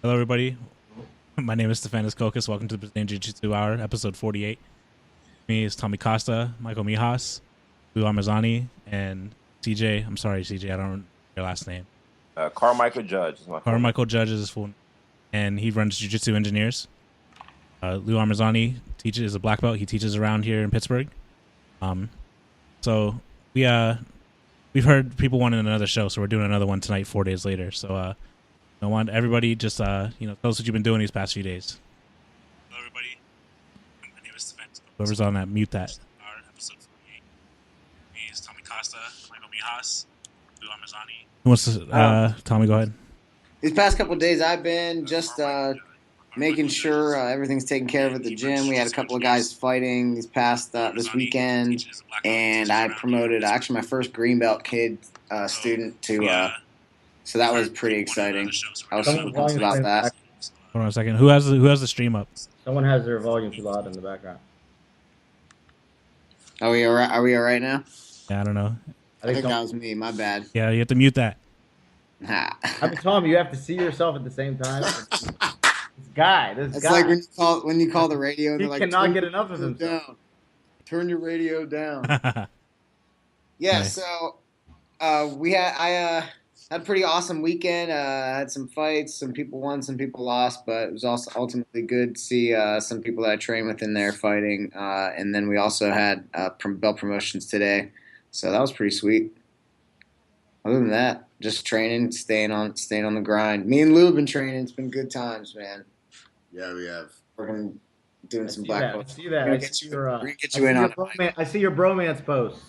Hello, everybody. My name is Stefanis Kokis. Welcome to the BJJ Jiu-jitsu Hour, episode 48. Me is Tommy Costa, Michael Mijas, Lou Armazzani, and CJ. I'm sorry, CJ. I don't know your last name. Carmichael Judge is my full name. Carmichael Judge is his full name, and he runs Jiu-Jitsu Engineers. Lou Armazzani is a black belt. He teaches around here in Pittsburgh. So we've heard people wanting another show, so we're doing another one tonight, 4 days later. So I want everybody just tell us what you've been doing these past few days. Hello, everybody. My name is Stefanis. Whoever's on that, mute that. Our episode 48. Me is Tommy Costa, Michael Mijas, Lou Armazzani. Who wants to? Tommy, go ahead. These past couple of days, I've been just making sure everything's taken care of at the gym. We had a couple of guys fighting this weekend, and I promoted actually my first green belt kid student to. So that was pretty exciting. I was super pumped about that. Hold on a second. Who has the stream up? Someone has their volume too loud in the background. Are we all right? Are we all right now? Yeah, I don't know. I think that was me. My bad. Yeah, you have to mute that. I mean, Tom, you have to see yourself at the same time. This guy. It's like when you call the radio and he they're like, cannot get enough of himself. Down. Turn your radio down. Yeah. Nice. So I had a pretty awesome weekend. Had some fights. Some people won, some people lost, but it was also ultimately good to see some people that I train with in there fighting. And then we also had belt promotions today, so that was pretty sweet. Other than that, just training, staying on the grind. Me and Lou have been training. It's been good times, man. Yeah, we have. We're doing some black belts. I see that. I see your bromance posts.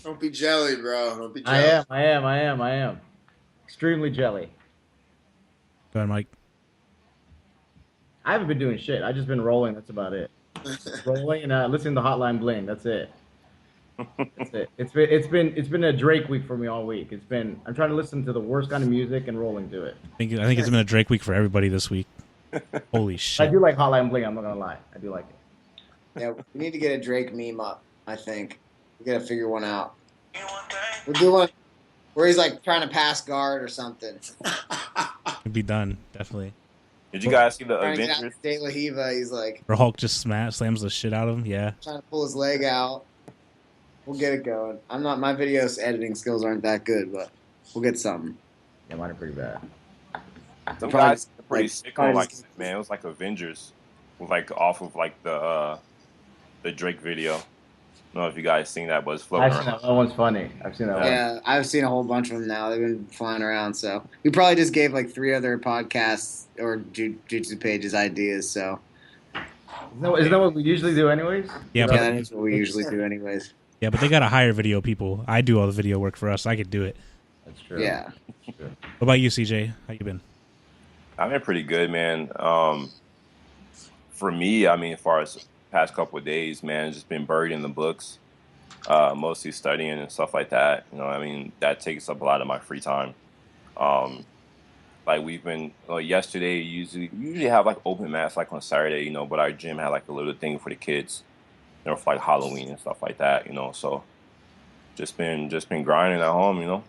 Don't be jelly, bro. Don't be jelly. I am. Extremely jelly. Go ahead, Mike. I haven't been doing shit. I've just been rolling. That's about it. Rolling and listening to Hotline Bling. That's it. That's it. It's been a Drake week for me all week. I'm trying to listen to the worst kind of music and rolling to it. I think it's been a Drake week for everybody this week. Holy shit! I do like Hotline Bling. I'm not gonna lie. I do like it. Yeah, we need to get a Drake meme up. I think we gotta figure one out. We'll do one where he's like trying to pass guard or something. It'd be done, definitely. Did you guys see the Trying to get out Avengers? De La Hiva, he's like Or Hulk just slams the shit out of him. Yeah. trying to pull his leg out. We'll get it going. My video editing skills aren't that good, but we'll get something. Yeah, mine are pretty bad. Some Probably- guys are pretty like, sick on like probably- man. It was like Avengers, with like off of like the Drake video. I don't know if you guys seen that, but it's floating I've seen around. that one's funny. I've seen that one. Yeah, I've seen a whole bunch of them now. They've been flying around. So we probably just gave like 3 other podcasts or Jiu-Jitsu pages ideas. So Isn't that what we usually do anyways? Yeah, yeah, but that is what we usually do, anyways. they gotta hire video people. I do all the video work for us. I could do it. That's true. Yeah. That's true. What about you, CJ? How you been? I've been pretty good, man. For me, I mean, as far as past couple of days, man, just been buried in the books, mostly studying and stuff like that. I mean, that takes up a lot of my free time. Like we've been yesterday, we usually have like open mats like on Saturday, but our gym had like a little thing for the kids, for like Halloween and stuff like that, So just been grinding at home,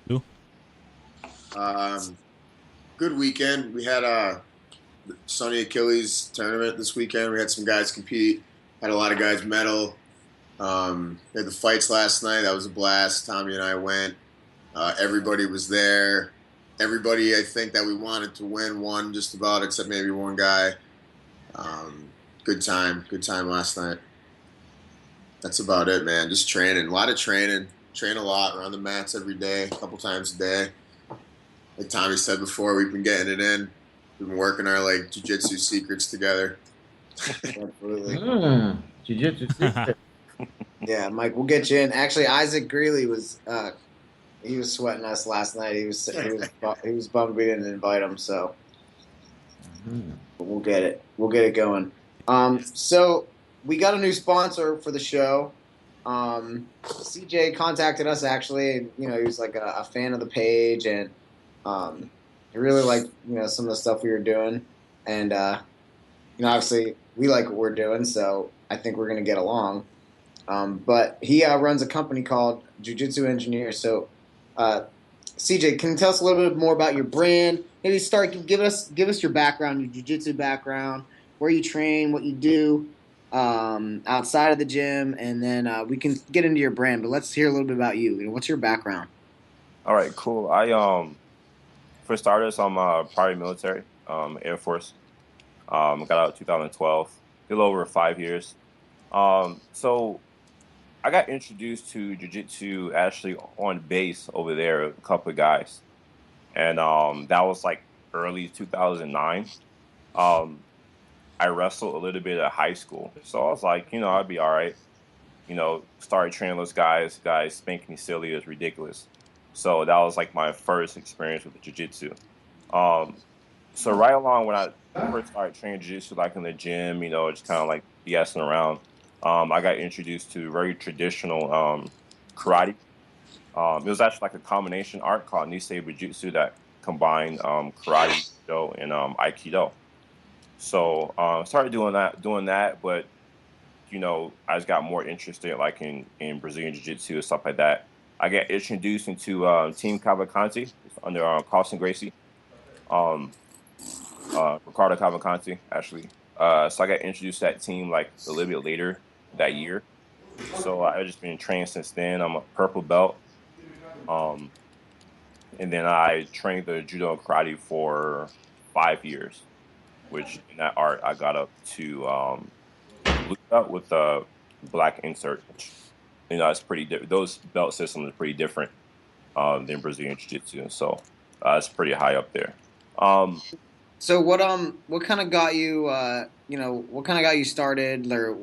Who? Good weekend. We had the Sonny Achilles tournament this weekend. We had some guys compete. Had a lot of guys medal. We had the fights last night. That was a blast. Tommy and I went. Everybody was there. Everybody, I think, that we wanted to win won just about, except maybe one guy. Good time last night. That's about it, man. Just training. A lot of training. Train a lot around the mats every day, a couple times a day. Like Tommy said before, we've been getting it in. We've been working our jiu-jitsu secrets together. Absolutely. Jiu-jitsu secret. Yeah, Mike, we'll get you in. Actually, Isaac Greeley was he was sweating us last night. He was bummed we didn't invite him. So but we'll get it going. So we got a new sponsor for the show. CJ contacted us actually, and he was like a fan of the page, and he really liked some of the stuff we were doing, and obviously we like what we're doing, so I think we're gonna get along. But he runs a company called Jiu-Jitsu Engineers. So CJ, can you tell us a little bit more about your brand? Maybe give us your background, your jiu-jitsu background, where you train, what you do outside of the gym, and then we can get into your brand. But let's hear a little bit about you. What's your background? All right, cool. For starters, I'm prior military, Air Force. Got out in 2012, a little over 5 years. So I got introduced to jiu-jitsu actually on base over there, a couple of guys, and that was like early 2009. Um, I wrestled a little bit at high school, so I was like, I'd be all right. Started training those guys. Guys spanked me silly. It was ridiculous. So that was like my first experience with the jiu-jitsu. Um, so right along when I first started training jiu-jitsu, like in the gym, just kind of like BSing around, I got introduced to very traditional karate. It was actually like a combination art called Nisei Bujutsu that combined karate, judo, and aikido. So started doing that, but I just got more interested like in Brazilian Jiu-Jitsu and stuff like that. I got introduced into Team Cavalcante under Carlson Gracie, um, Ricardo Cavalcante, actually. So I got introduced to that team like a little bit later that year. So I've just been training since then. I'm a purple belt. Um, and then I trained the judo and karate for 5 years, which in that art I got up to blue belt with a black insert, which it's pretty different. Those belt systems are pretty different than Brazilian Jiu-Jitsu, so it's pretty high up there. Um, So what kind of got you what kind of got you started? Or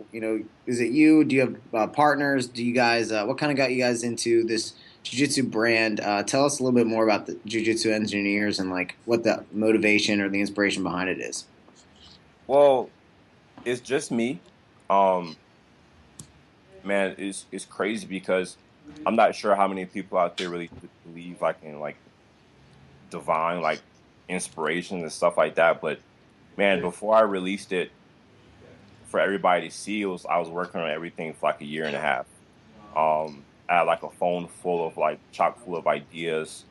is it you? Do you have partners? Do you guys what kind of got you guys into this jiu-jitsu brand? Tell us a little bit more about the jiu-jitsu engineers and like what the motivation or the inspiration behind it is. well, it's just me. Um, Man, it's crazy because I'm not sure how many people out there really believe like in like divine like inspiration and stuff like that. But man, before I released it for everybody to see, I was working on everything for like a year and a half. I had like a phone full of like chock full of ideas,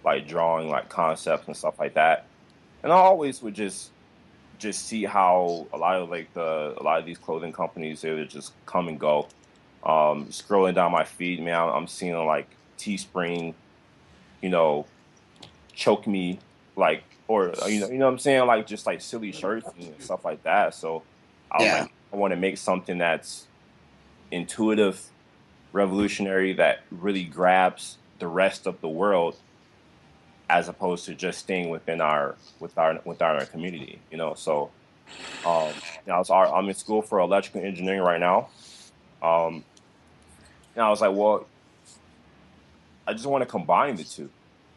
like drawing like concepts and stuff like that. And I always would just see how a lot of these clothing companies, they would just come and go. Scrolling down my feed, man, I'm seeing like Teespring, you know, choke me like, or you know what I'm saying, like just like silly shirts and stuff like that. So I was Yeah. like, I want to make something that's intuitive, revolutionary, that really grabs the rest of the world, as opposed to just staying within our community. So I'm in school for electrical engineering right now. Um, and I was like, well, I just want to combine the two.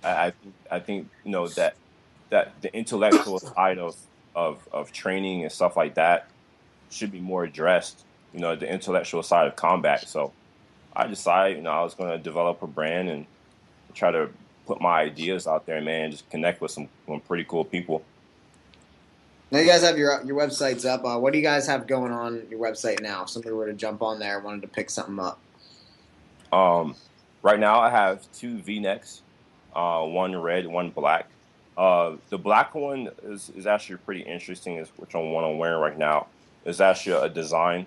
I think that the intellectual side of training and stuff like that should be more addressed. The intellectual side of combat. So I decided, I was going to develop a brand and try to put my ideas out there, man, and just connect with some pretty cool people. Now you guys have your websites up. What do you guys have going on your website now? If somebody were to jump on there and wanted to pick something up. Um, right now I have two V-necks, one red, one black. The black one is actually pretty interesting. Is which one I'm wearing right now. It's actually a design.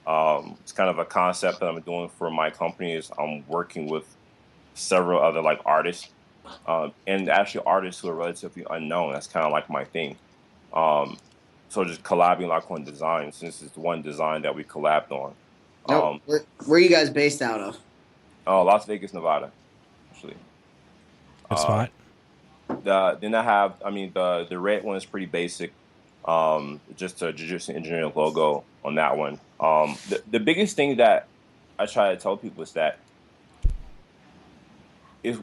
It's kind of a concept that I'm doing for my company. Is I'm working with several other like artists, and actually artists who are relatively unknown. That's kind of like my thing. Um, so just collabing like on design. Since it's one design that we collabed on. Nope. Um, Where are you guys based out of? Las Vegas, Nevada, actually. Good Uh, spot. then I have, I mean, the red one is pretty basic. Just a Jiu-Jitsu engineering logo on that one. The biggest thing that I try to tell people is that is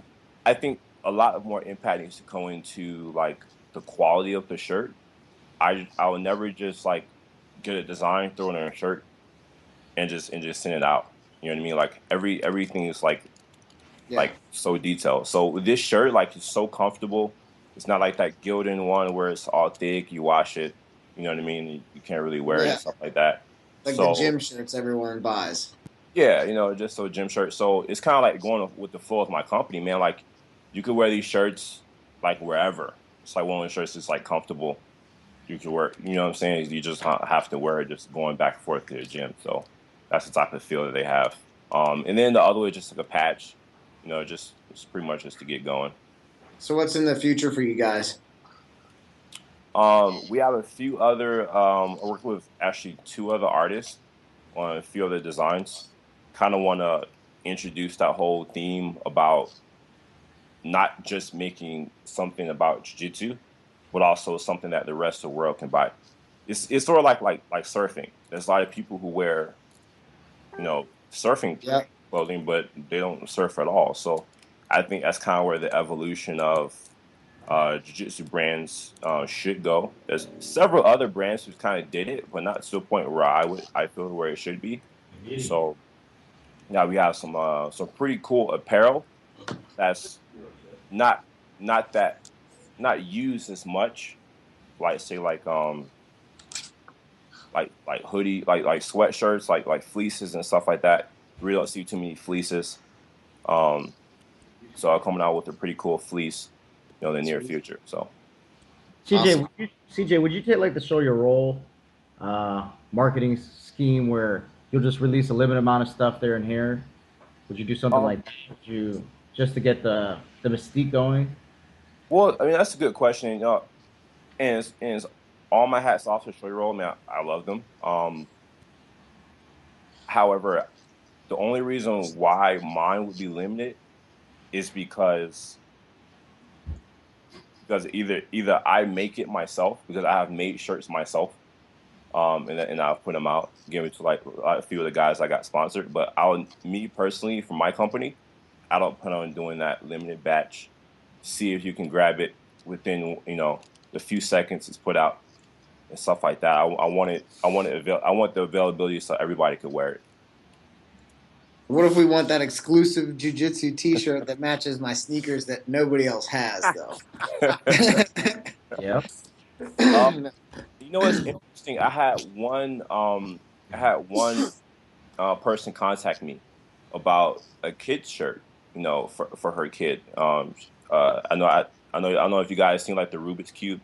I think a lot of more impact needs to go into like the quality of the shirt. I will never just like get a design, throw it on a shirt, and just send it out. You know what I mean? Like everything is Yeah. like so detailed. So with this shirt, like it's so comfortable. It's not like that Gildan one where it's all thick. You wash it, you know what I mean. You can't really wear it Yeah. and stuff like that. Like the So gym shirts everyone buys. yeah, just a gym shirt. So it's kind of like going with the flow of my company, man. Like you could wear these shirts like wherever. It's like one of the shirts that's like comfortable. You can wear, you know what I'm saying? You just have to wear it just going back and forth to the gym. So that's the type of feel that they have. And then the other way, just like a patch, you know, just it's pretty much just to get going. So what's in the future for you guys? We have a few other. I work with actually two other artists on a few other designs. Kind of want to introduce that whole theme about not just making something about jiu-jitsu, but also something that the rest of the world can buy. It's sort of like surfing. There's a lot of people who wear, you know, surfing Yeah. clothing, but they don't surf at all. So I think that's kind of where the evolution of jiu-jitsu brands should go. There's several other brands who kind of did it, but not to the point where I feel where it should be. So now we have some pretty cool apparel that's not not that not used as much, like say like hoodie, like sweatshirts, like fleeces and stuff like that. We don't see too many fleeces. Um, so I'm coming out with a pretty cool fleece, in the near future. So CJ, Awesome. CJ, would you take like the show your role marketing scheme where you'll just release a limited amount of stuff there and here? Would you do something um, like that? Would you just to get the mystique going? well, I mean that's a good question. And it's all my hats off to Show Roll. Man, I love them. However, the only reason why mine would be limited is because either I make it myself because I have made shirts myself, and I'll put them out, give it to like a few of the guys I got sponsored. But me personally, for my company, I don't plan on doing that limited batch. See if you can grab it within the few seconds it's put out and stuff like that. I want it. I want the availability so everybody could wear it. What if we want that exclusive jiu-jitsu T-shirt that matches my sneakers that nobody else has, though? Yep. um, what's interesting? I had one person contact me about a kid's shirt, for her kid. I know if you guys seen like the Rubik's Cube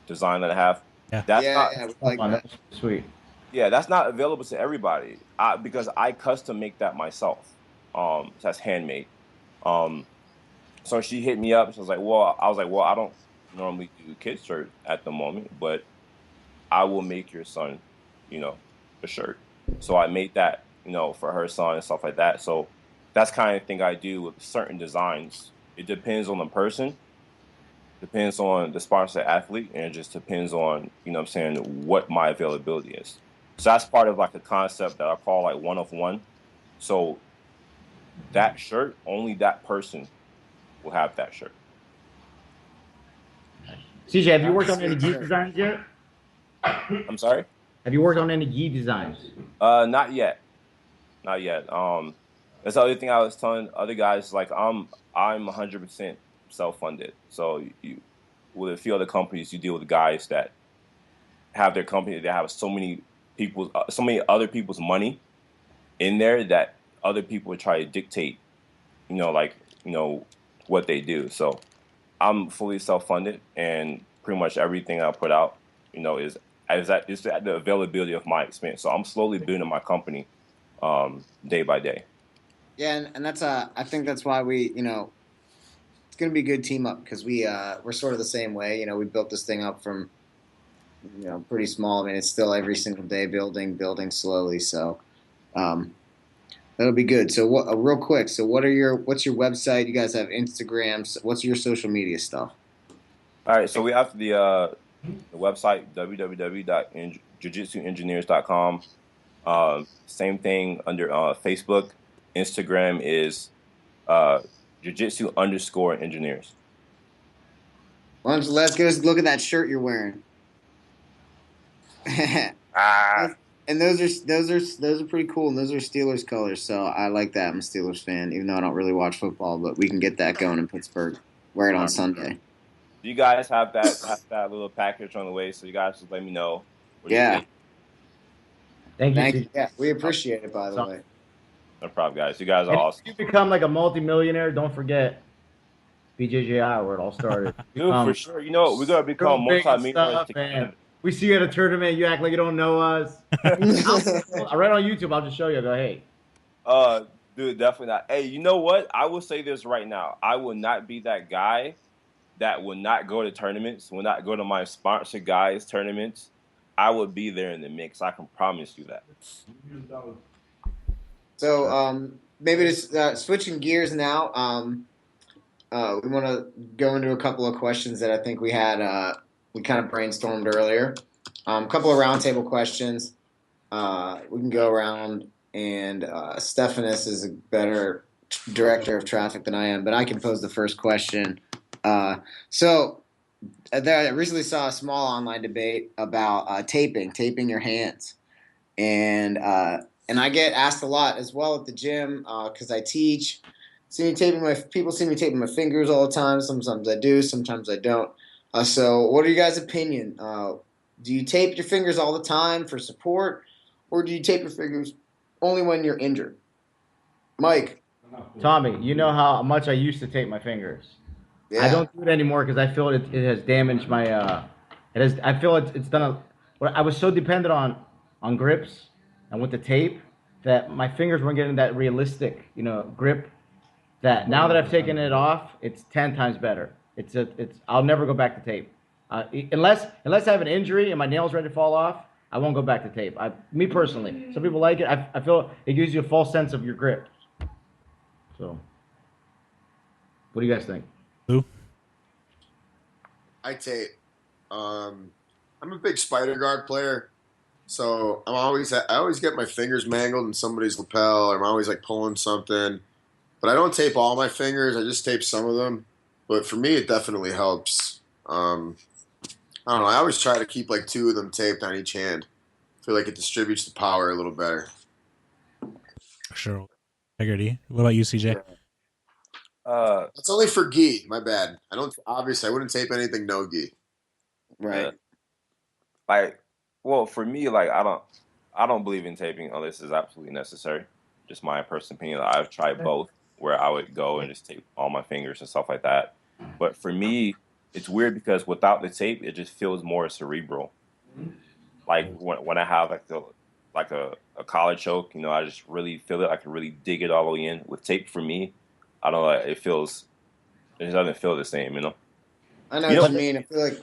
design that I have. Yeah. That's Yeah, not yeah, we Oh, like man, that. that's sweet. Yeah, that's not available to everybody. Because I custom make that myself. So that's handmade. Um, so she hit me up. She was like, well, I don't normally do kids shirt at the moment, but I will make your son, you know, a shirt. So I made that, for her son and stuff like that. So that's kind of thing I do with certain designs. It depends on the person, depends on the sponsor athlete, and it just depends on, what I'm saying, what my availability is. So that's part of like a concept that I call like one of one. So that shirt, only that person will have that shirt. CJ, have you worked on any Sweet gi shirt. designs yet? I'm sorry? Have you worked on any gi designs? Not yet. Not yet. That's the other thing I was telling other guys. Like I'm 100% self-funded. So you, with a few other companies, you deal with guys that have their company. They have so many other people's money in there that other people try to dictate. Like what they do. So I'm fully self-funded, and pretty much everything I put out, is at the availability of my expense. So I'm slowly building my company, day by day. Yeah, and that's I think that's why it's gonna be a good team up because we're sort of the same way. We built this thing up from pretty small. I mean, it's still every single day building slowly. So um, that'll be good. So what? Real quick. So what's your website? You guys have Instagrams. What's your social media stuff? All right, so we have the website www.jujitsuengineers.com. Same thing under Facebook. Instagram is jujitsu_engineers. Why don't you let's go look at that shirt you're wearing. Ah, And those are pretty cool, and those are Steelers colors. So I like that. I'm a Steelers fan, even though I don't really watch football. But we can get that going in Pittsburgh. Wear it all on right. Sunday. You guys have that little package on the way, so you guys just let me know what you Yeah, think. Thank you, thank you. CJ. Yeah, we appreciate it. By the So, way, No problem, guys. You guys are and if awesome. you become like a multimillionaire, don't forget BJJ Hour, where it all started. Dude, for sure. You know, we're gonna become Real big and multi-millionaires stuff, together. and we see you at a tournament. You act like you don't know us. I read on YouTube. I'll just show you. Go, hey. Dude, definitely not. Hey, you know what? I will say this right now. I will not be that guy that will not go to tournaments, will not go to my sponsored guys tournaments. I will be there in the mix. I can promise you that. So maybe just switching gears now. We want to go into a couple of questions that I think we had. We kind of brainstormed earlier. A couple of roundtable questions. We can go around, and Stephanus is a better director of traffic than I am, but I can pose the first question. I recently saw a small online debate about taping your hands, and I get asked a lot as well at the gym because I teach. People see me taping my fingers all the time. Sometimes I do, sometimes I don't. So, what are you guys' opinion? Do you tape your fingers all the time for support, or do you tape your fingers only when you're injured? Mike, Tommy, you know how much I used to tape my fingers. yeah. I don't do it anymore because I feel it has damaged my. I feel it's done. I was so dependent on grips and with the tape that my fingers weren't getting that realistic, grip. That now that I've taken it off, it's 10 times better. I'll never go back to tape, unless I have an injury and my nail's ready to fall off. I won't go back to tape. Me personally, some people like it. I feel it gives you a false sense of your grip. So, what do you guys think? Who? I tape. I'm a big spider guard player, so I always get my fingers mangled in somebody's lapel, or I'm always like pulling something. But I don't tape all my fingers. I just tape some of them. But for me, it definitely helps. I don't know. I always try to keep like 2 of them taped on each hand. I feel like it distributes the power a little better. Sure. Integrity. What about you, CJ? It's only for gi. My bad. I wouldn't tape anything no gi. Right. Well, for me, I don't believe in taping unless it's absolutely necessary. Just my personal opinion. I've tried both, where I would go and just tape all my fingers and stuff like that. But for me, it's weird because without the tape, it just feels more cerebral. Like when I have a collar choke, I just really feel it. I can really dig it all the way in. With tape, for me, I don't know. It doesn't feel the same. I know what you mean. I feel like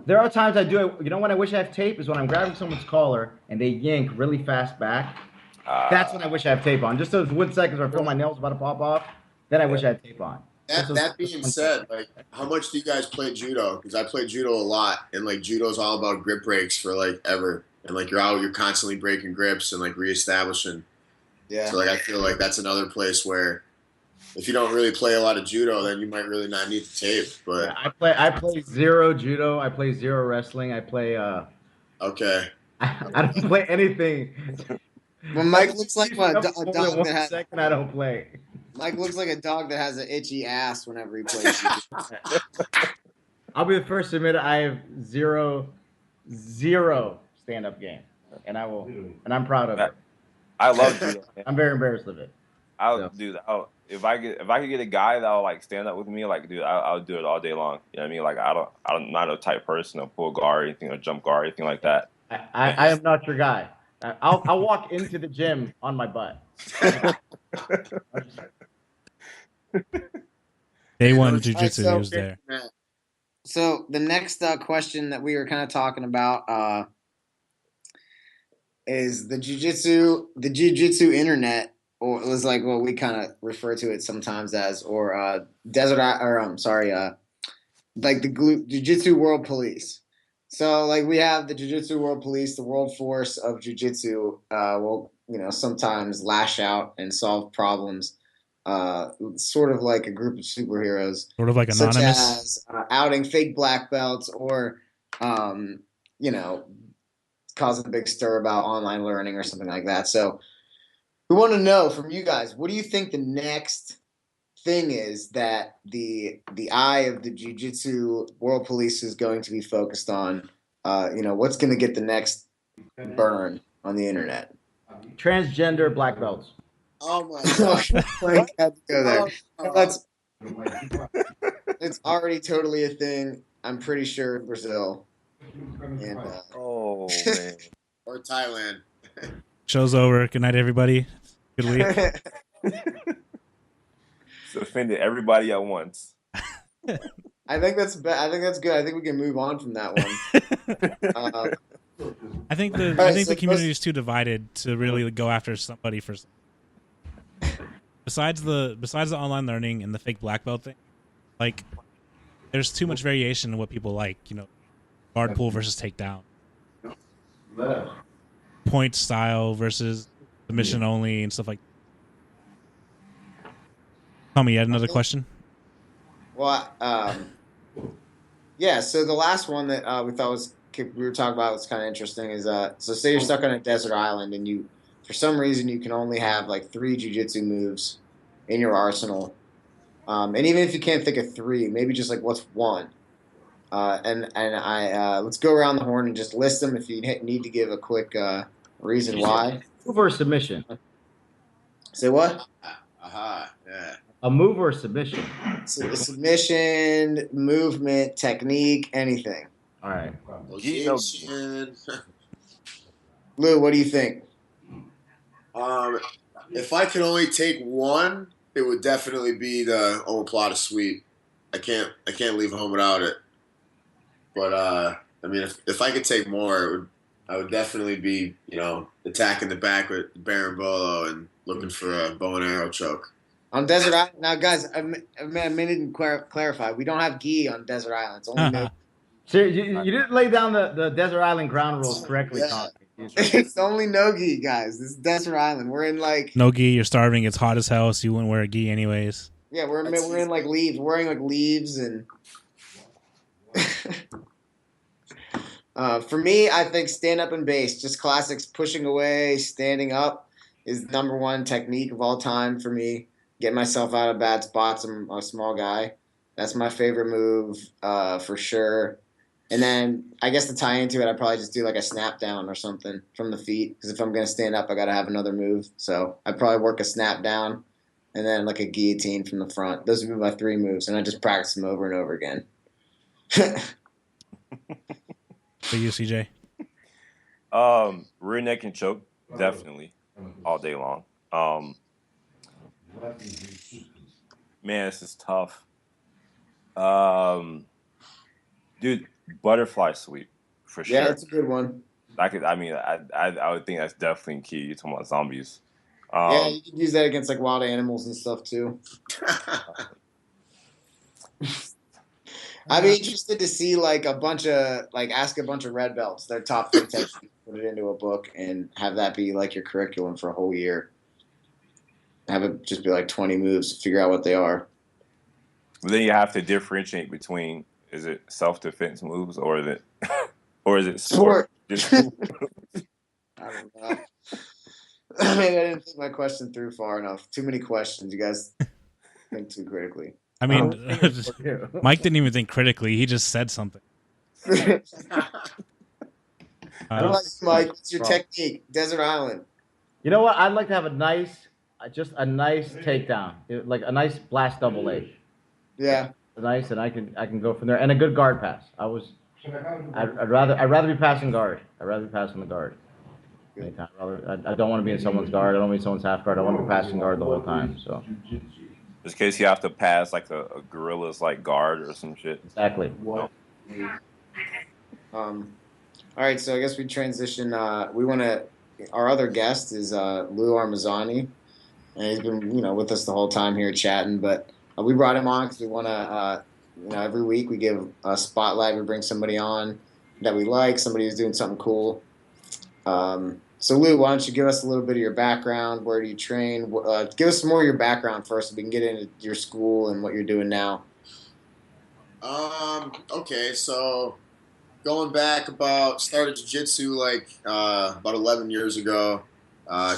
there are times I do it. When I wish I have tape is when I'm grabbing someone's collar and they yank really fast back. That's when I wish I have tape on. Just those 1 seconds where I feel my nails about to pop off. Then I wish I had tape on. That being said, like, how much do you guys play judo? Because I play judo a lot, and like judo's all about grip breaks for like ever, and like you're constantly breaking grips and like reestablishing. Yeah. So like I feel like that's another place where if you don't really play a lot of judo, then you might really not need the tape. But I play 0 judo. I play 0 wrestling. I play. Okay. I don't play anything. Well, Mike looks like a dog that has. Second, I don't play. Mike looks like a dog that has an itchy ass whenever he plays. I'll be the first to admit I have zero stand-up game, and I'm proud of it. I love judo. I'm very embarrassed of it. If I could get a guy that'll like stand up with me, like dude, I'll do it all day long. You know what I mean? Like I'm not a type person to pull guard or anything or jump guard or anything like that. I am not your guy. I'll walk into the gym on my butt. Day one jiu-jitsu, he was there. So the next question that we were kind of talking about is the jiu-jitsu internet, or it was like what we kind of refer to it sometimes as, or like the jiu-jitsu world police. So like we have the jiu-jitsu world police, the world force of jiu-jitsu will sometimes lash out and solve problems. Sort of like a group of superheroes, sort of like Anonymous, such as outing fake black belts, or causing a big stir about online learning or something like that. So we want to know from you guys, what do you think the next thing is that the eye of the jiu-jitsu world police is going to be focused on? What's going to get the next burn on the internet? Transgender black belts. Oh my god! I had to go there. It's already totally a thing. I'm pretty sure in Brazil. And Oh man. Or Thailand. Show's over. Good night, everybody. Good week. It's offended everybody at once. I think that's good. I think we can move on from that one. I think the so community is too divided to really go after somebody for. Besides the online learning and the fake black belt thing, like there's too much variation in what people like. You know, guard pull versus takedown, point style versus submission only and stuff like. Tommy, you had another question? Well, yeah. So the last one that we were talking about was kind of interesting is so say you're stuck on a desert island and you, for some reason, you can only have like 3 jiu-jitsu moves in your arsenal, and even if you can't think of 3, maybe just like what's one, and I let's go around the horn and just list them if you need to give a quick reason why. Move or submission? Say what? Aha, yeah. A move or submission? Submission, movement, technique, anything. All right. Location. Lou, what do you think? If I could only take one, it would definitely be the omoplata sweep. I can't leave home without it. But I mean, if I could take more, I would definitely be, attacking the back with Berimbolo and looking for a bow and arrow choke. On Desert Island, now guys, I didn't clarify. We don't have gi on Desert Island. It's only no. So you didn't lay down the Desert Island ground rules correctly, Tom. It's only no gi, guys. This is Desert Island. We're in like no gi. You're starving. It's hot as hell, so you wouldn't wear a gi anyways. Yeah, we're in like leaves. We're wearing like leaves and. For me, I think stand up and base, just classics, pushing away, standing up, is the number one technique of all time for me. Get myself out of bad spots. I'm a small guy. That's my favorite move for sure. And then I guess to tie into it, I'd probably just do like a snap down or something from the feet. Because if I'm going to stand up, I got to have another move. So I'd probably work a snap down and then like a guillotine from the front. Those would be my 3 moves. And I just practice them over and over again. For you, CJ? Rear neck and choke, definitely, all day long. Man, this is tough. Dude, butterfly sweep for sure. Yeah, that's a good one. I would think that's definitely key. You're talking about zombies. Yeah, you can use that against like wild animals and stuff too. I'd be interested to see like ask a bunch of red belts their top 3 techniques, put it into a book, and have that be like your curriculum for a whole year. Have it just be like 20 moves to figure out what they are. But then you have to differentiate between, is it self-defense moves or is it sport? I don't know. Maybe I didn't think my question through far enough. Too many questions. You guys think too critically. I mean, Mike didn't even think critically. He just said something. Mike, what's your technique? Desert Island. You know what? I'd like to have a nice takedown, like a nice blast double A. Yeah. Nice, and I can go from there, and a good guard pass. I'd rather be passing guard. I'd rather be passing the guard. I don't want to be in someone's guard. I don't want to be in someone's half guard. I want to be passing guard the whole time. So. Just in case you have to pass like a gorilla's like guard or some shit. Exactly. All right, so I guess we transition. Our other guest is Lou Armazzani, and he's been with us the whole time here chatting. But we brought him on because we want to every week we give a spotlight. We bring somebody on that we like, somebody who's doing something cool. So Lou, why don't you give us a little bit of your background? Where do you train? Give us more of your background first, so we can get into your school and what you're doing now. Okay, so going back started jiu-jitsu about 11 years ago,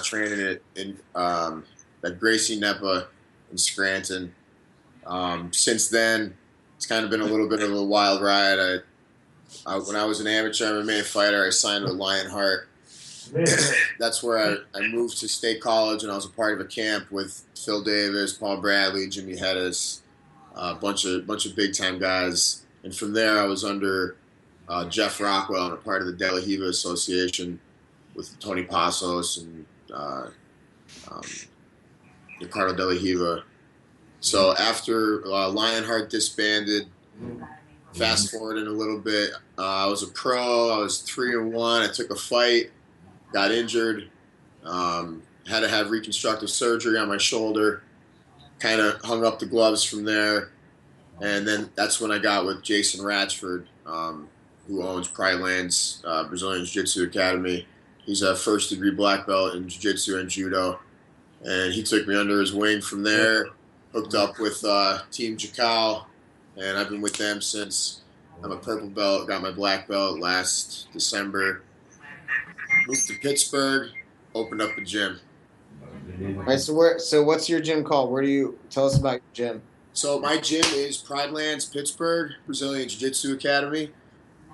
training it in at Gracie Nepa in Scranton. Since then, it's kind of been a little bit of a wild ride. When I was an amateur MMA fighter, I signed with Lionheart. That's where I moved to State College, and I was a part of a camp with Phil Davis, Paul Bradley, Jimmy Hedges, a bunch of big time guys. And from there, I was under Jeff Rockwell and a part of the De La Hiva Association with Tony Passos and um, Ricardo De La Hiva. So after Lionheart disbanded, fast forwarding a little bit, I was a pro. I was 3-1. I took a fight, got injured, had to have reconstructive surgery on my shoulder. Kind of hung up the gloves from there, and then that's when I got with Jason Ratchford, who owns Pride Lands Brazilian Jiu-Jitsu Academy. He's a first-degree black belt in Jiu-Jitsu and Judo, and he took me under his wing from there. Hooked up with Team Jakal, and I've been with them since. I'm a purple belt, got my black belt last December. Moved to Pittsburgh, opened up a gym. All right, so what's your gym called? Where do you tell us about your gym? So my gym is Pride Lands Pittsburgh Brazilian Jiu-Jitsu Academy.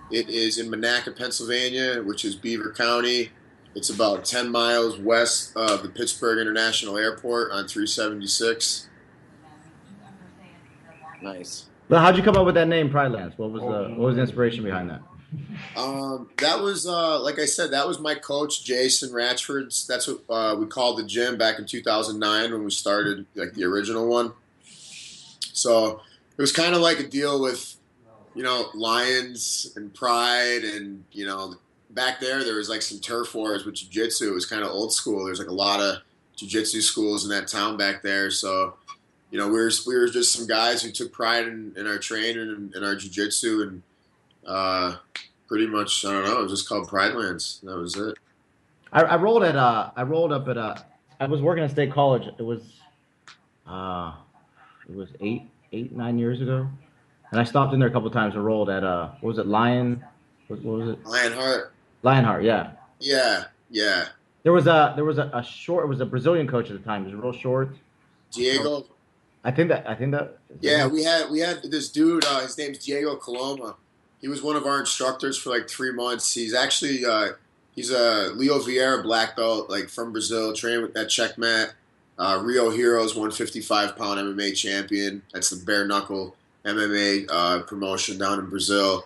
It is in Monaca, Pennsylvania, which is Beaver County. It's about 10 miles west of the Pittsburgh International Airport on 376. Nice. But how'd you come up with that name, Pride Lands? What was the inspiration behind that? That was, like I said, that was my coach, Jason Ratchford's. That's what we called the gym back in 2009 when we started, like the original one. So it was kind of like a deal with, Lions and Pride, and back there was like some turf wars with jiu-jitsu. It was kind of old school. There's like a lot of jiu-jitsu schools in that town back there. So, we were just some guys who took pride in our training and our jiu-jitsu, and pretty much, I don't know, it was just called Pride Lands. That was it. I rolled up at I was working at State College. It was 9 years ago. And I stopped in there a couple of times and rolled at what was it, what was it? Lionheart, yeah. Yeah. There was a short, it was a Brazilian coach at the time. He was real short. Diego. I think that. Yeah, we had this dude, his name's Diego Coloma. He was one of our instructors for like 3 months. He's actually he's a Leo Vieira black belt, like from Brazil, trained with that checkmat. Rio Heroes 155-pound MMA champion. That's the bare knuckle MMA promotion down in Brazil.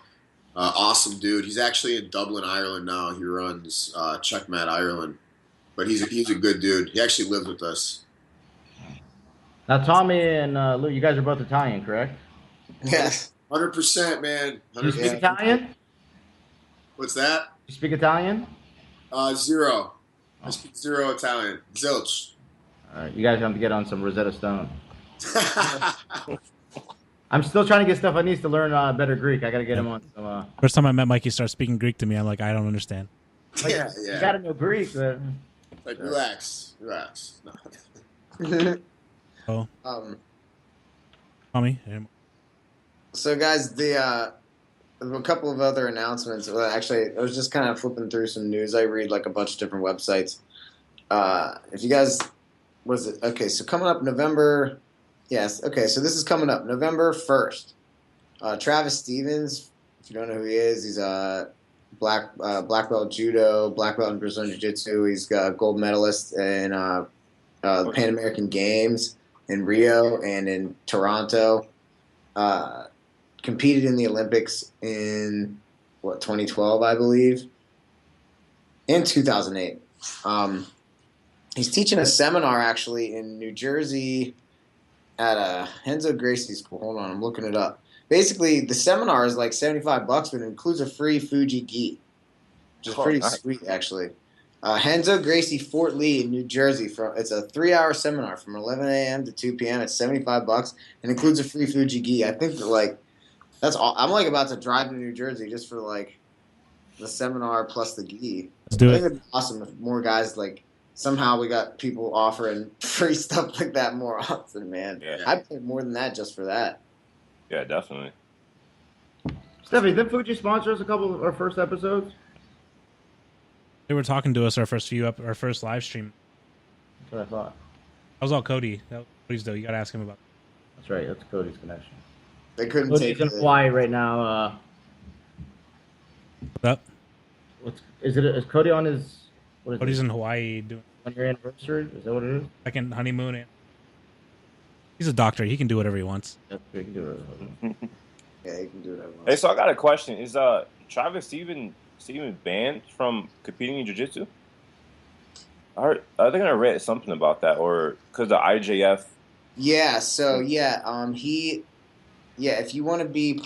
Awesome dude. He's actually in Dublin, Ireland now. He runs Checkmat Ireland, but he's a good dude. He actually lived with us. Now Tommy and Lou, you guys are both Italian, correct? Yes. 100%, man. 100%. You speak Italian? What's that? You speak Italian? Zero. I speak zero Italian. Zilch. All right, you guys have to get on some Rosetta Stone. I'm still trying to get Stefanis to learn better Greek. I got to get him on some. First time I met Mike, he started speaking Greek to me. I'm like, I don't understand. Yeah. You got to know Greek. But... Like, relax. No. Oh. Tommy. So guys, a couple of other announcements. Well, actually, I was just kind of flipping through some news. I read like a bunch of different websites. If you guys, so coming up November, yes, okay, so this is coming up November 1st. Travis Stevens, if you don't know who he is, he's a black belt judo, black belt in Brazilian Jiu-Jitsu. He's got gold medalist in the Pan American Games in Rio and in Toronto. Competed in the Olympics in 2012, I believe, and 2008. He's teaching a seminar actually in New Jersey at Henzo Gracie School. Hold on, I'm looking it up. Basically, the seminar is like $75, but it includes a free Fuji gi, which is pretty sweet actually. Henzo Gracie Fort Lee in New Jersey. It's a 3-hour seminar from 11 a.m. to 2 p.m. It's $75 and includes a free Fuji gi. I think that that's all. I'm like about to drive to New Jersey just for like the seminar plus the gi. Let's do it. I think it'd be awesome if more guys somehow we got people offering free stuff like that more often, man. Yeah. I'd pay more than that just for that. Yeah, definitely. Stephanie, did Fuji sponsor us a couple of our first episodes? They were talking to us our first live stream. That's what I thought. That was all Cody. That was Cody's though. You gotta ask him about. That's right. That's Cody's connection. They couldn't Cody's take in Hawaii right now. What's up? Is Cody on his? What is Cody's it? in Hawaii doing 1-year anniversary? Is that what it is? second honeymoon. He's a doctor. He can do whatever he wants. That's we can do it. Yeah, he can do whatever. Hey, so I got a question. Is Travis Steven banned from competing in jiu-jitsu? I think I read something about that, or because the IJF. Yeah. So if you want to be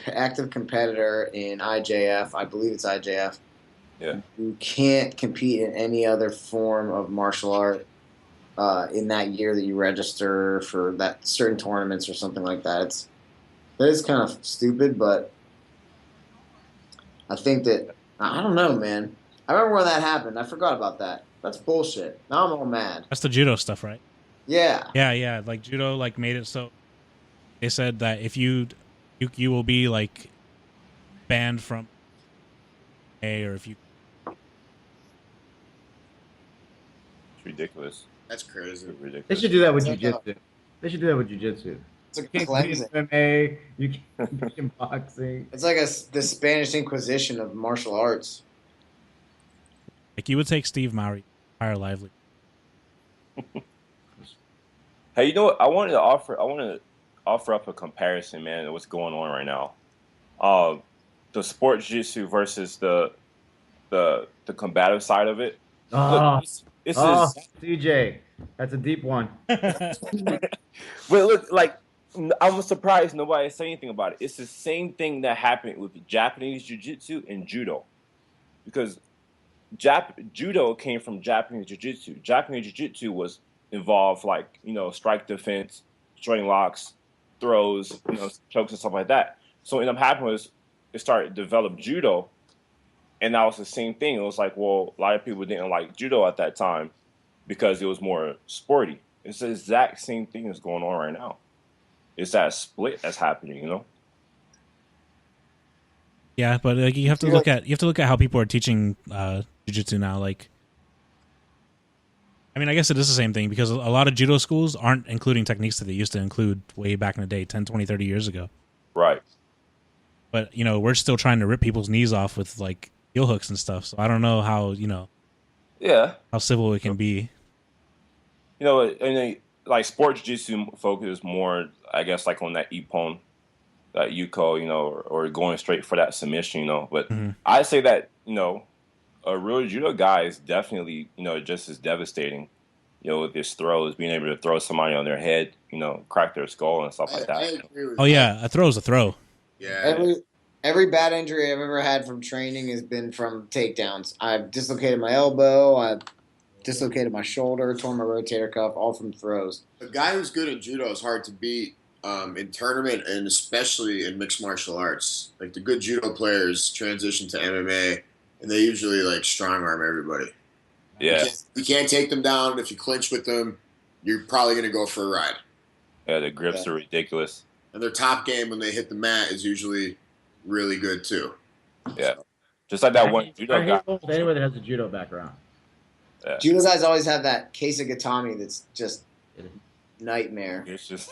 active competitor in IJF, I believe it's IJF. Yeah. You can't compete in any other form of martial art in that year that you register for that certain tournaments or something like that. That is kind of stupid, but I think that I don't know, man. I remember when that happened. I forgot about that. That's bullshit. Now I'm all mad. That's the judo stuff, right? Yeah. Yeah. Like judo, like made it so they said that if you will be like banned from or if you. It's ridiculous. That's crazy. Ridiculous. They should do that with It's like jiu-jitsu. They should do that with jiu-jitsu. It's a You can't cleansing. compete in MMA. You can't compete in boxing. It's like the Spanish Inquisition of martial arts. Like you would take Steve Mowry, hire Lively. Hey, you know what? I wanted to offer up a comparison, man, of what's going on right now. The sport jiu-jitsu versus the combative side of it. Oh, This oh, is CJ, that's a deep one. but look, like I'm surprised nobody said anything about it. It's the same thing that happened with Japanese jiu-jitsu and judo, because judo came from Japanese jiu-jitsu. Japanese jiu-jitsu was involved like strike defense, joint locks, throws, chokes and stuff like that. So what ended up happening was it started to develop judo, and that was the same thing. It was like, well, a lot of people didn't like judo at that time because it was more sporty. It's the exact same thing that's going on right now. It's that split that's happening, Yeah, but like you have to look at how people are teaching jiu-jitsu now. Like, I mean, I guess it is the same thing because a lot of judo schools aren't including techniques that they used to include way back in the day, 10, 20, 30 years ago. Right. But, we're still trying to rip people's knees off with, like, heel hooks and stuff. So I don't know how, Yeah. how civil it can be. And then, like sport jiu-jitsu focuses more, I guess, like on that ippon, that yuko, or going straight for that submission, But I say that, a real judo guy is definitely, just as devastating, with his throws, being able to throw somebody on their head, crack their skull and stuff like that. I agree with Oh, yeah, a throw's a throw. Yeah. Every bad injury I've ever had from training has been from takedowns. I've dislocated my elbow. I've dislocated my shoulder, torn my rotator cuff, all from throws. A guy who's good at judo is hard to beat in tournament and especially in mixed martial arts. Like the good judo players transition to MMA and they usually like strong arm everybody. Yeah. You can't take them down. If you clinch with them, you're probably going to go for a ride. Yeah, the grips are ridiculous. And their top game when they hit the mat is usually really good too. Yeah. Just like that one judo guy. Anyone that has a judo background. Yeah. Judo guys always have that case of gatami that's just nightmare. It's just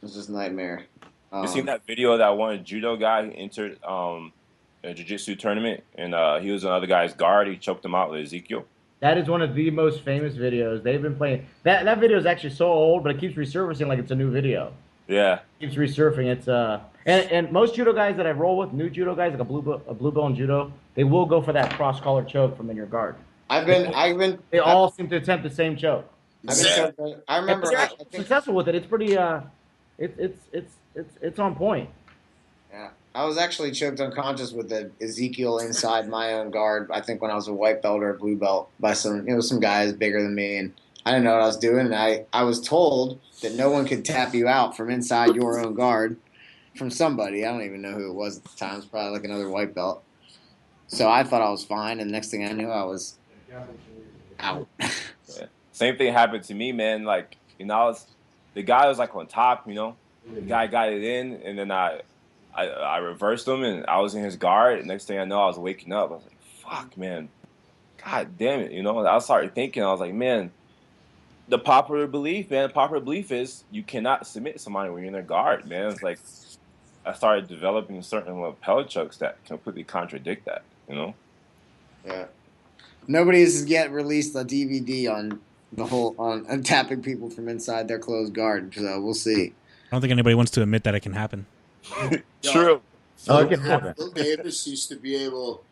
It's just nightmare. You seen that video of that one judo guy who entered a jiu-jitsu tournament and he was another guy's guard. He choked him out with Ezekiel. That is one of the most famous videos. They've been playing that video is actually so old, but it keeps resurfacing like it's a new video. Yeah. It keeps resurfing. It's and most judo guys that I roll with, new judo guys like a blue belt in judo, they will go for that cross collar choke from in your guard. They all seem to attempt the same choke. I remember. They're actually successful with it. It's pretty. It's on point. Yeah, I was actually choked unconscious with the Ezekiel inside my own guard. I think when I was a white belt or a blue belt by some guys bigger than me, and I didn't know what I was doing. And I was told that no one could tap you out from inside your own guard from somebody. I don't even know who it was at the time. It was probably like another white belt. So I thought I was fine, and next thing I knew, I was out. Yeah. Same thing happened to me, man. Like, the guy was like on top, The guy got it in, and then I reversed him, and I was in his guard. And next thing I know, I was waking up. I was like, fuck, man. God damn it, I started thinking, I was like, man, the popular belief is you cannot submit somebody when you're in their guard, man. It's like, I started developing certain lapel chokes that completely contradict that, Yeah. Nobody has yet released a DVD on the whole on tapping people from inside their closed guard. So we'll see. I don't think anybody wants to admit that it can happen. True. Oh, it can happen. Phil Davis used to be able.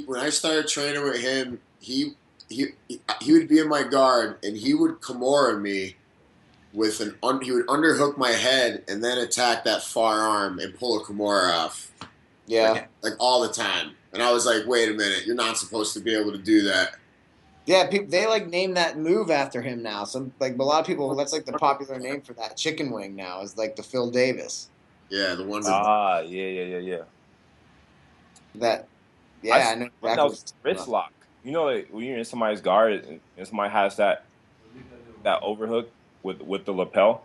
When I started training with him, he would be in my guard and he would Kimura me with he would underhook my head and then attack that far arm and pull a Kimura off. Yeah, like all the time. And I was like, wait a minute, you're not supposed to be able to do that. yeah. People they like name that move after him now. Some like a lot of people. That's like the popular name for that chicken wing now is like the Phil Davis. Yeah, the one. Yeah. That yeah, I know exactly. That wrist lock. You know, like, when you're in somebody's guard and somebody has that overhook with the lapel,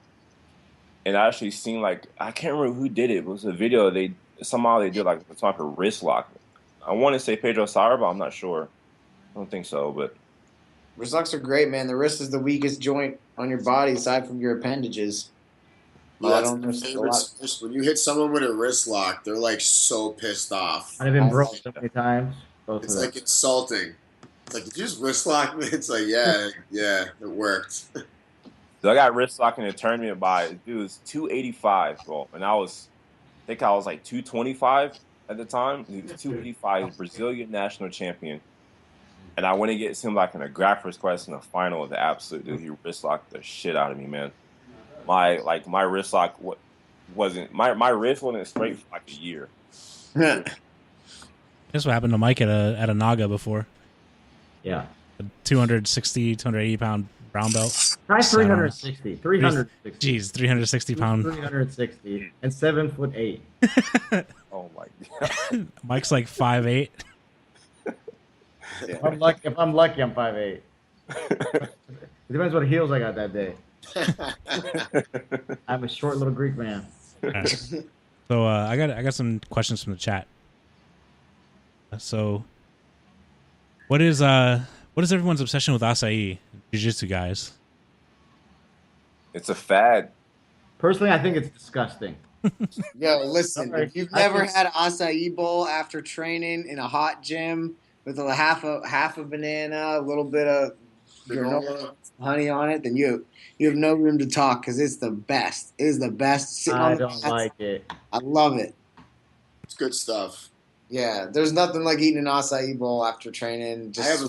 and I actually seen like I can't remember who did it. It was a video. They did like a type of wrist lock. I want to say Pedro Sauer, but I'm not sure. I don't think so, but Wrist locks are great, man. The wrist is the weakest joint on your body aside from your appendages. Yeah, when you hit someone with a wrist lock, they're like so pissed off. I've been broke so many times. It's like insulting. It's like, did you just wrist lock me? It's like, yeah, it worked. So I got wrist lock in a tournament it was 285, bro, and I think I was like 225 at the time. He was 285, Brazilian national champion. And I went against him like in a Grappler's Quest in the final of the absolute dude. He wrist locked the shit out of me, man. My wrist lock wasn't my wrist wasn't straight for like a year. That's what happened to Mike at a Naga before. Yeah. A 280 pound brown belt. Try 360. 360. Jeez, 360 pound. 360 and 7'8". Oh my god. Mike's like 5'8". If I'm lucky, I'm 5'8". It depends what heels I got that day. I'm a short little Greek man. Right. So I got some questions from the chat. So, what is everyone's obsession with acai jiu-jitsu guys? It's a fad. Personally, I think it's disgusting. Yo, listen, if you've never had an acai bowl after training in a hot gym with a half a banana, a little bit of granola, honey on it, then you have no room to talk because it's the best. It is the best. I don't like it. I love it. It's good stuff. Yeah, there's nothing like eating an acai bowl after training. I have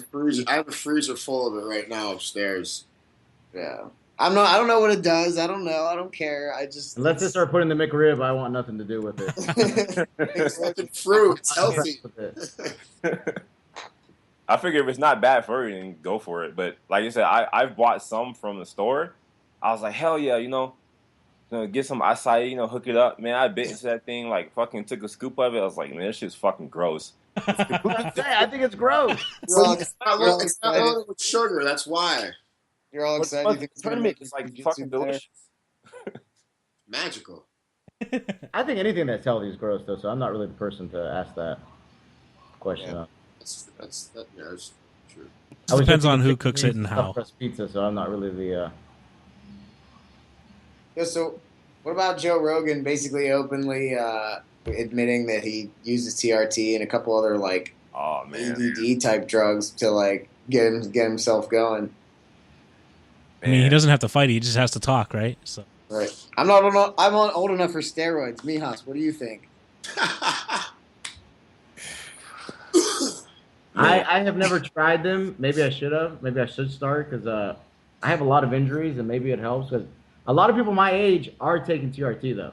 a freezer full of it right now upstairs. Yeah. I don't know what it does. I don't know. I don't care. Unless they start putting the McRib, I want nothing to do with it. It's like fruit. It's healthy. I figure if it's not bad for you, then go for it. But like you said, I've bought some from the store. I was like, hell yeah, get some acai, hook it up. Man, I bit into that thing, like fucking took a scoop of it. I was like, man, this shit's fucking gross. I think it's gross. It's not loaded with sugar. That's why. You're all excited. You think tournament is like fucking delicious. Magical. I think anything that's healthy is gross, though. So I'm not really the person to ask that question. Yeah. That's true. It depends on who cooks it and how. Crust pizza, so I'm not really the. Yeah, so what about Joe Rogan basically openly admitting that he uses TRT and a couple other like ADD type drugs to like get himself going? I mean, he doesn't have to fight; he just has to talk, right? So. Right. I'm old enough for steroids. Mijas, what do you think? I have never tried them. Maybe I should have. Maybe I should start because I have a lot of injuries and maybe it helps. Because a lot of people my age are taking TRT though.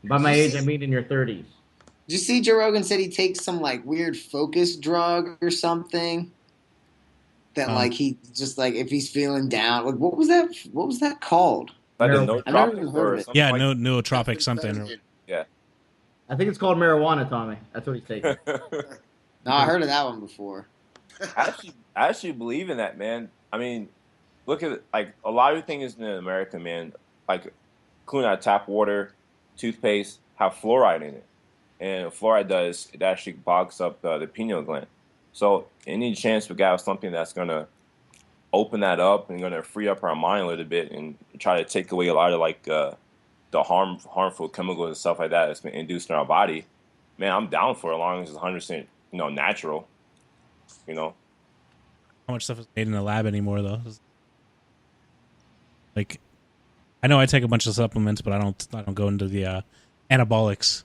By my age, I mean in your 30s. Did you see Joe Rogan said he takes some like weird focus drug or something? That like he just like if he's feeling down, like what was that called? Like I never even heard of it. Yeah, nootropic something. Yeah. I think it's called marijuana, Tommy. That's what he's taking. No, I heard of that one before. I actually believe in that, man. I mean, look at like a lot of things in America, man. Like clean out tap water, toothpaste have fluoride in it, and what fluoride it actually bogs up the pineal gland. So any chance we got something that's gonna open that up and gonna free up our mind a little bit and try to take away a lot of like the harmful chemicals and stuff like that that's been induced in our body, man, I'm down for it as long as it's 100%, natural, how much stuff is made in the lab anymore, though. Like, I know I take a bunch of supplements, but I don't go into the anabolics.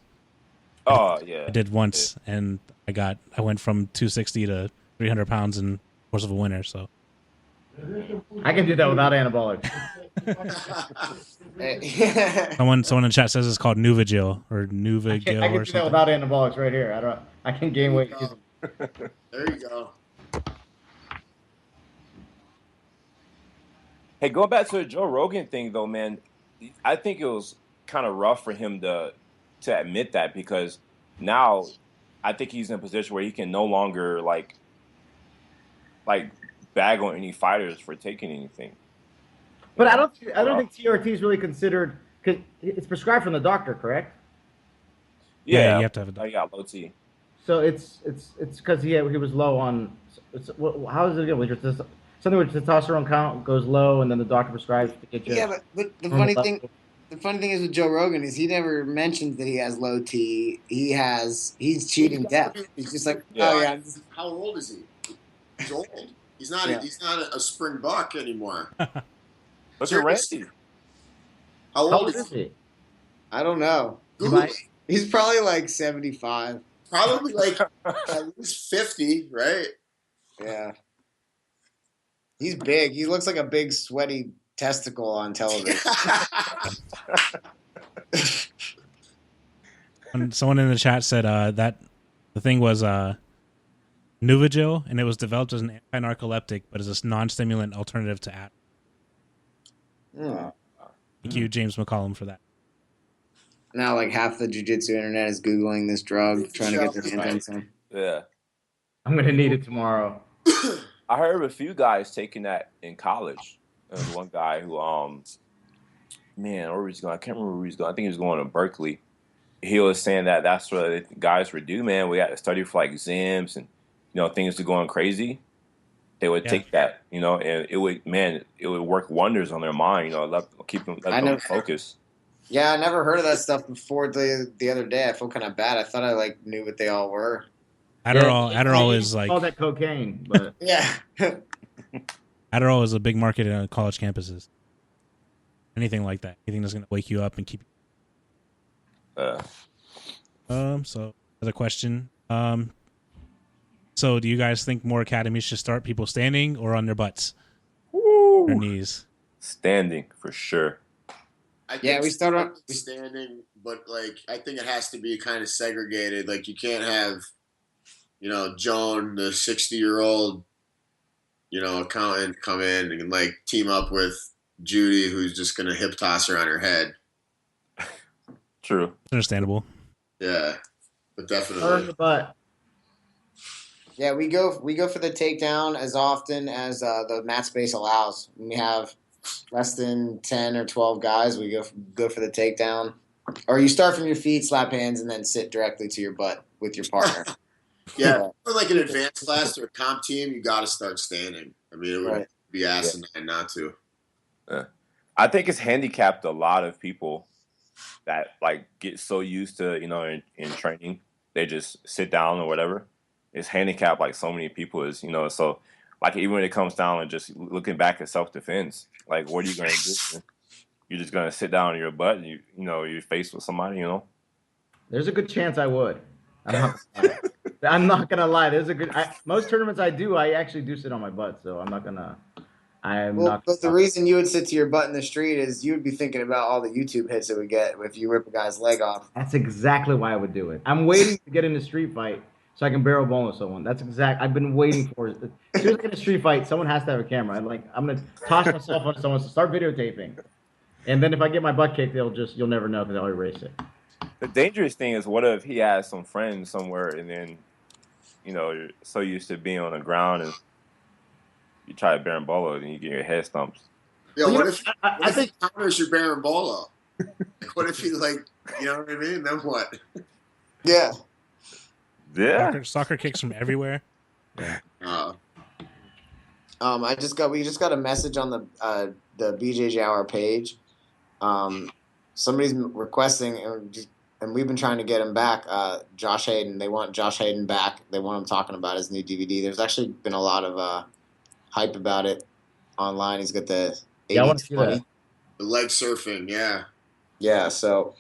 Oh yeah, I did once, and I went from 260 to 300 pounds in the course of a winter. So I can do that without anabolics. someone in the chat says it's called Nuvigil or I Nuvigil can or do that something. without anabolics right here. I can gain weight. There you go. Hey, going back to the Joe Rogan thing, though, man, I think it was kind of rough for him to admit that, because now I think he's in a position where he can no longer like bag on any fighters for taking anything. But I don't think TRT is really considered, because it's prescribed from the doctor, correct? Yeah, you have to have a doctor. I got low T. So it's because he was low on. How is it again? Something with testosterone count goes low, and then the doctor prescribes to get you. Yeah, but the funny thing is with Joe Rogan is he never mentions that he has low T. He's cheating death. He's just like, oh yeah. How old is he? He's old. He's not. He's not a spring buck anymore. Look at Randy. How old is he? I don't know. He's probably like 75. Probably like at least 50, right? Yeah. He's big. He looks like a big sweaty testicle on television. Someone in the chat said that the thing was Nuvigil, and it was developed as an anti-narcoleptic, but as a non-stimulant alternative to at. Thank you, James McCollum, for that. Now, like half the jiu-jitsu internet is Googling this drug, trying to get their hands on. Yeah. I'm going to need it tomorrow. I heard of a few guys taking that in college. There was one guy who, where was he going? I can't remember where he was going. I think he was going to Berkeley. He was saying that that's what guys would do, man. We had to study for like exams and, things are going crazy. They would take that, and it would work wonders on their mind, keep them focus. Yeah, I never heard of that stuff before the other day. I feel kind of bad. I thought I knew what they all were. Adderall is like all that cocaine, but yeah. Adderall is a big market on college campuses. Anything like that, anything that's going to wake you up and keep. So another question. So do you guys think more academies should start people standing or on their butts, their knees? Standing for sure. We start on standing, but I think it has to be kind of segregated. Like you can't have, Joan, the 60-year-old, accountant come in and team up with Judy, who's just gonna hip toss her on her head. True. Understandable. Yeah, but definitely. Turn the butt. Yeah, we go for the takedown as often as the mat space allows. When we have less than 10 or 12 guys, we go for the takedown. Or you start from your feet, slap hands, and then sit directly to your butt with your partner. Yeah, for an advanced class or a comp team, you got to start standing. I mean, it would be asinine not to. I think it's handicapped a lot of people that get so used to in training, they just sit down or whatever. It's handicapped so many people is so even when it comes down and just looking back at self-defense, what are you going to do? You're just going to sit down on your butt and you're faced with somebody, There's a good chance I would. I'm not gonna lie. There's a good. Most tournaments I actually do sit on my butt, so I'm not gonna. But the reason you would sit to your butt in the street is you would be thinking about all the YouTube hits it would get if you rip a guy's leg off. That's exactly why I would do it. I'm waiting to get in a street fight so I can barrel bone someone. That's I've been waiting for it. As soon as I get a street fight, someone has to have a camera. I'm gonna toss myself on someone to start videotaping, and then if I get my butt kicked, you'll never know because I'll erase it. The dangerous thing is, what if he has some friends somewhere and then, you're so used to being on the ground and you try to berimbolo and you get your head stumped. Yeah, what if I think counters your berimbolo? What if he you know what I mean? Then what? Yeah. Yeah. Soccer kicks from everywhere. Yeah. We just got a message on the BJJ Hour page. Somebody's requesting, and we've been trying to get him back. Josh Hayden. They want Josh Hayden back. They want him talking about his new DVD. There's actually been a lot of hype about it online. He's got the 80, Yeah, I want to see that. The leg surfing, yeah. Yeah, so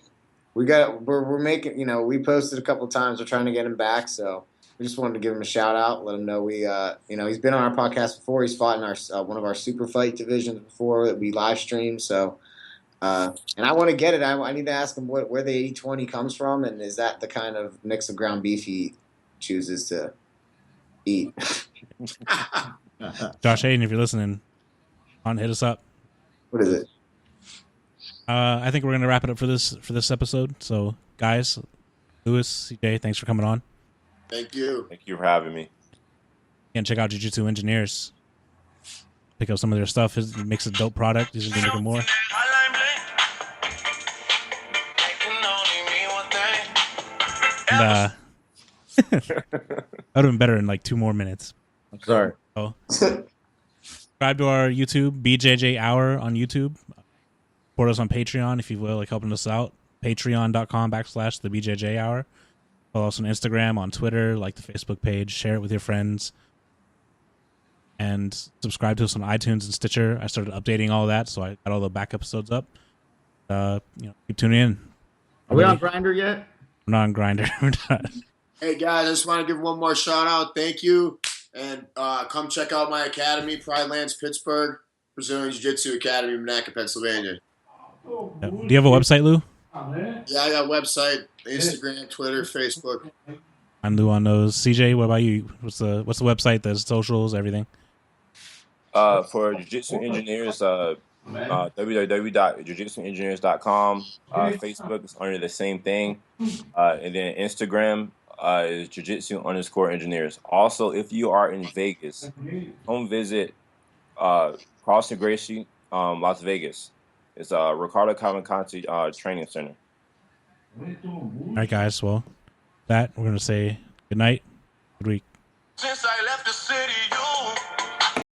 we're making, we posted a couple of times. We're trying to get him back, so we just wanted to give him a shout out, let him know he's been on our podcast before. He's fought in our one of our super fight divisions before that we live streamed. So, and I want to get it. I need to ask him where the 80/20 comes from, and is that the kind of mix of ground beef he chooses to eat? Josh Hayden, if you're listening, hit us up. What is it? I think we're gonna wrap it up for this episode. So, guys, Lewis, CJ, thanks for coming on. Thank you. Thank you for having me. And check out Jiu-Jitsu Engineers. Pick up some of their stuff. He makes a dope product. He's gonna be making more. And that would have been better in like 2 more minutes. I'm sorry. So, subscribe to our YouTube, BJJ Hour on YouTube. Support us on Patreon if you will, like helping us out. Patreon.com/the BJJ Hour. Follow us on Instagram, on Twitter, like the Facebook page, share it with your friends. And subscribe to us on iTunes and Stitcher. I started updating all that, so I got all the back episodes up. Keep tuning in. Are we on Grindr yet? We're not on Grindr. We're not. Hey guys, I just want to give one more shout out. Thank you. And come check out my academy, Pride Lands Pittsburgh, Brazilian Jiu-Jitsu Academy, Monaca, Pennsylvania. Yeah. Do you have a website, Lou? Yeah, I got a website, Instagram, Twitter, Facebook. I'm Lou on those. CJ, what about you? What's the website, the socials, everything? For Jiu-Jitsu Engineers, www.jiujitsuengineers.com. Facebook is under the same thing. And then Instagram is jiu-jitsu_engineers. Also, if you are in Vegas, come visit Crossing Gracie, Las Vegas. It's Ricardo Cavalcanti Training Center. All right, guys. Well, we're going to say good night, good week. Since I left the city, you